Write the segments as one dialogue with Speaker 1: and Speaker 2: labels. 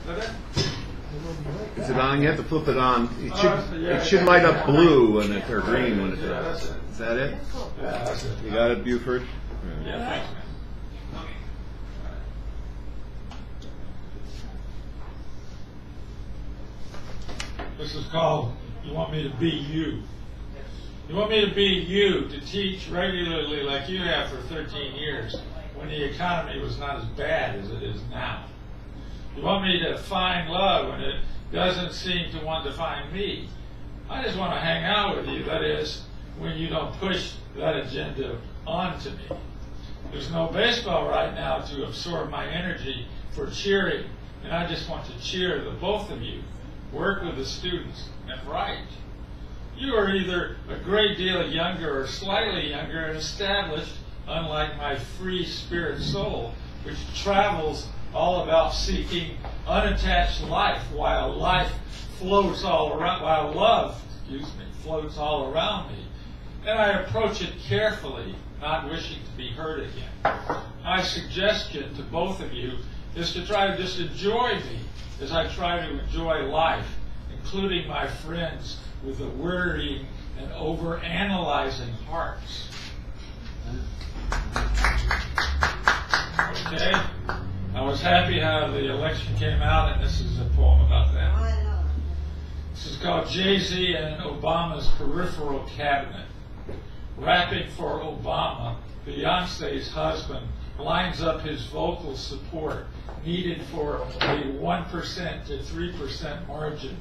Speaker 1: that it?
Speaker 2: Is it on? You have to flip it on. It should light up blue when it, or green when it does. Is that it?
Speaker 1: Yeah, that's it.
Speaker 2: You got it, Buford?
Speaker 1: Yeah, thanks, man. This is called You Want Me to Be You. You want me to be you, to teach regularly like you have for 13 years when the economy was not as bad as it is now. You want me to find love when it doesn't seem to want to find me. I just want to hang out with you, that is, when you don't push that agenda onto me. There's no baseball right now to absorb my energy for cheering, and I just want to cheer the both of you. Work with the students and write. You are either a great deal younger or slightly younger and established, unlike my free spirit soul, which travels all about seeking unattached life while life floats all around, while love, floats all around me. And I approach it carefully, not wishing to be hurt again. My suggestion to both of you is to try to just enjoy me as I try to enjoy life, including my friends with the worrying and over-analyzing hearts. Okay? I was happy how the election came out, and this is a poem about that. This is called Jay-Z and Obama's Peripheral Cabinet. Rapping for Obama, Beyonce's husband lines up his vocal support needed for a 1% to 3% margin.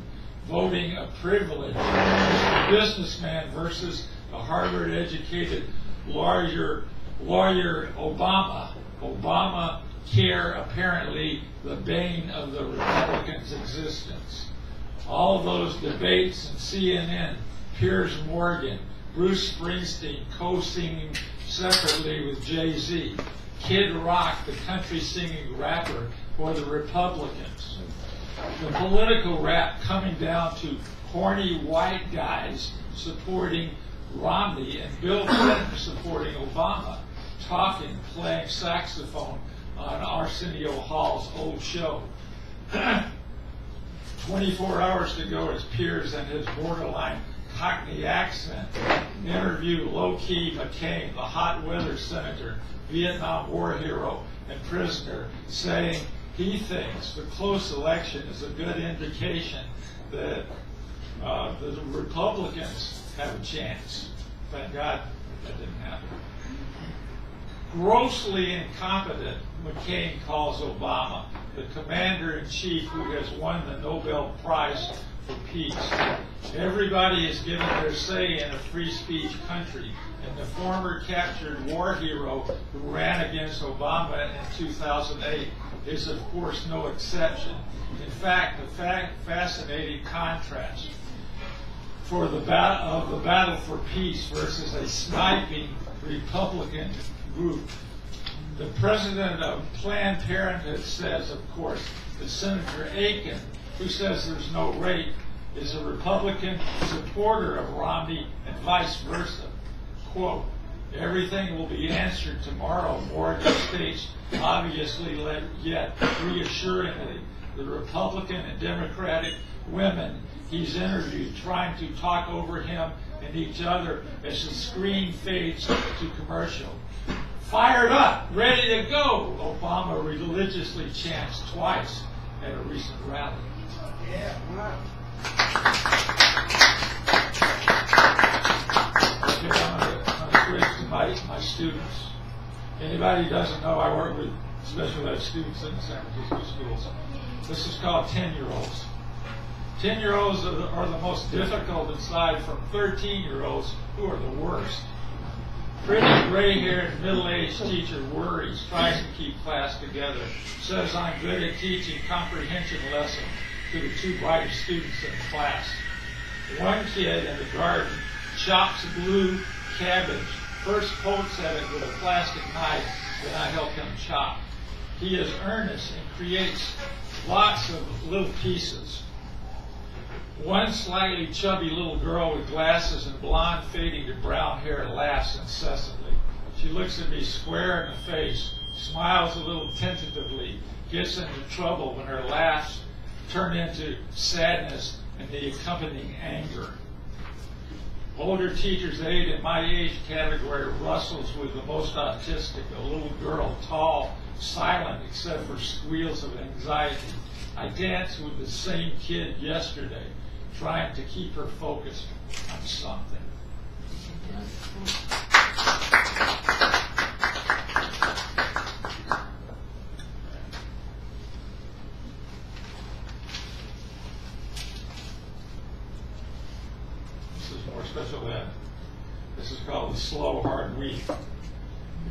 Speaker 1: Voting a privilege. A businessman versus a Harvard-educated lawyer Obama. Obamacare, apparently the bane of the Republicans' existence. All those debates in CNN, Piers Morgan, Bruce Springsteen co-singing separately with Jay-Z, Kid Rock, the country-singing rapper for the Republicans. The political rap coming down to horny white guys supporting Romney and Bill Clinton supporting Obama, talking, playing saxophone on Arsenio Hall's old show. 24 hours to go as Piers and his borderline Cockney accent interview low-key McCain, the hot weather senator, Vietnam War hero, and prisoner, saying he thinks the close election is a good indication that the Republicans have a chance. Thank God that didn't happen. Grossly incompetent, McCain calls Obama the commander-in-chief who has won the Nobel Prize for Peace. Everybody is given their say in a free speech country, and the former captured war hero who ran against Obama in 2008 is, of course, no exception. In fact, a fascinating contrast for the battle for peace versus a sniping Republican group. The president of Planned Parenthood says, of course, that Senator Aiken, who says there's no rape, is a Republican supporter of Romney and vice versa. Quote, everything will be answered tomorrow, Morgan states, obviously yet reassuringly. The Republican and Democratic women he's interviewed trying to talk over him and each other as the screen fades to commercial. Fired up, ready to go, Obama religiously chants twice at a recent rally. Yeah, wow. Okay, I'm going to switch to my students. Anybody who doesn't know, I work with special ed students in the San Francisco schools. This is called 10-year-olds. 10-year-olds are the most difficult aside from 13-year-olds who are the worst. Pretty gray-haired middle-aged teacher worries, tries to keep class together, says I'm good at teaching comprehension lessons to the two brightest students in the class. One kid in the garden chops blue cabbage, first pokes at it with a plastic knife that I help him chop. He is earnest and creates lots of little pieces. One slightly chubby little girl with glasses and blonde fading to brown hair laughs incessantly. She looks at me square in the face, smiles a little tentatively, gets into trouble when her laugh turn into sadness and the accompanying anger. Older teachers' aide in my age category wrestles with the most autistic, a little girl, tall, silent except for squeals of anxiety. I danced with the same kid yesterday, trying to keep her focused on something. This is more special ed. This is called the slow, hard week. The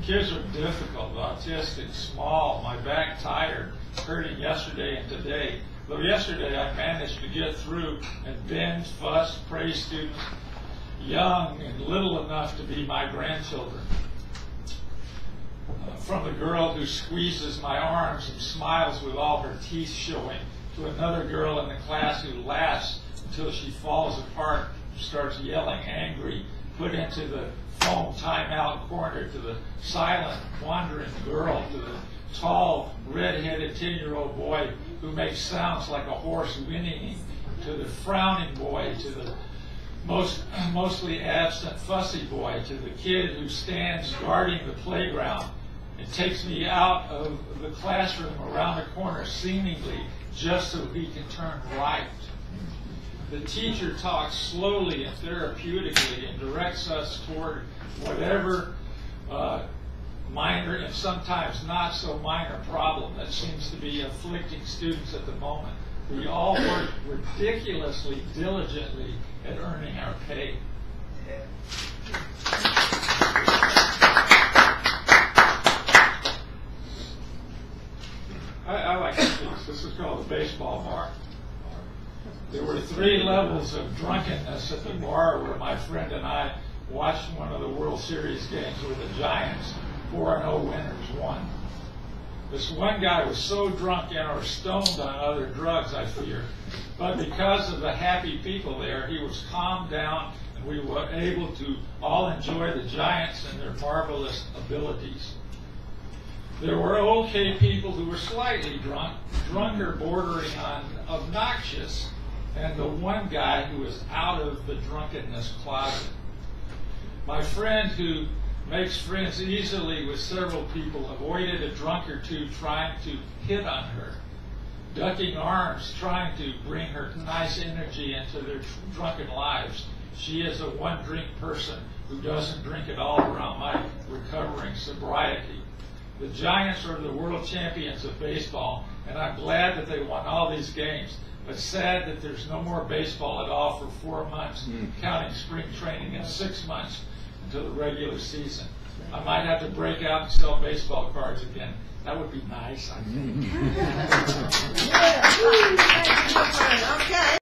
Speaker 1: kids are difficult, autistic, small, my back tired, hurting yesterday and today. Though yesterday I managed to get through and bend, fuss, praise students, young and little enough to be my grandchildren. From the girl who squeezes my arms and smiles with all her teeth showing, to another girl in the class who laughs until she falls apart and starts yelling, angry, put into the foam timeout corner, to the silent, wandering girl, to the tall, red-headed 10-year-old boy who makes sounds like a horse whinnying, to the frowning boy, to the mostly absent, fussy boy, to the kid who stands guarding the playground and takes me out of the classroom around the corner seemingly just so he can turn right. The teacher talks slowly and therapeutically and directs us toward whatever minor and sometimes not so minor problem that seems to be afflicting students at the moment. We all work ridiculously diligently at earning our pay. I like this piece. This is called the baseball bar. There were 3 levels of drunkenness at the bar where my friend and I watched one of the World Series games where the Giants 4-0 winners won. This one guy was so drunk and or stoned on other drugs, I fear. But because of the happy people there, he was calmed down and we were able to all enjoy the Giants and their marvelous abilities. There were okay people who were slightly drunk, drunker bordering on obnoxious, and the one guy who was out of the drunkenness closet. My friend who makes friends easily with several people avoided a drunk or two trying to hit on her, ducking arms, trying to bring her nice energy into their drunken lives. She is a one-drink person who doesn't drink at all around my recovering sobriety. The Giants are the world champions of baseball, and I'm glad that they won all these games, but sad that there's no more baseball at all for 4 months, counting spring training, and 6 months until the regular season. I might have to break out and sell baseball cards again. That would be nice, I think.
Speaker 3: Yeah. Okay.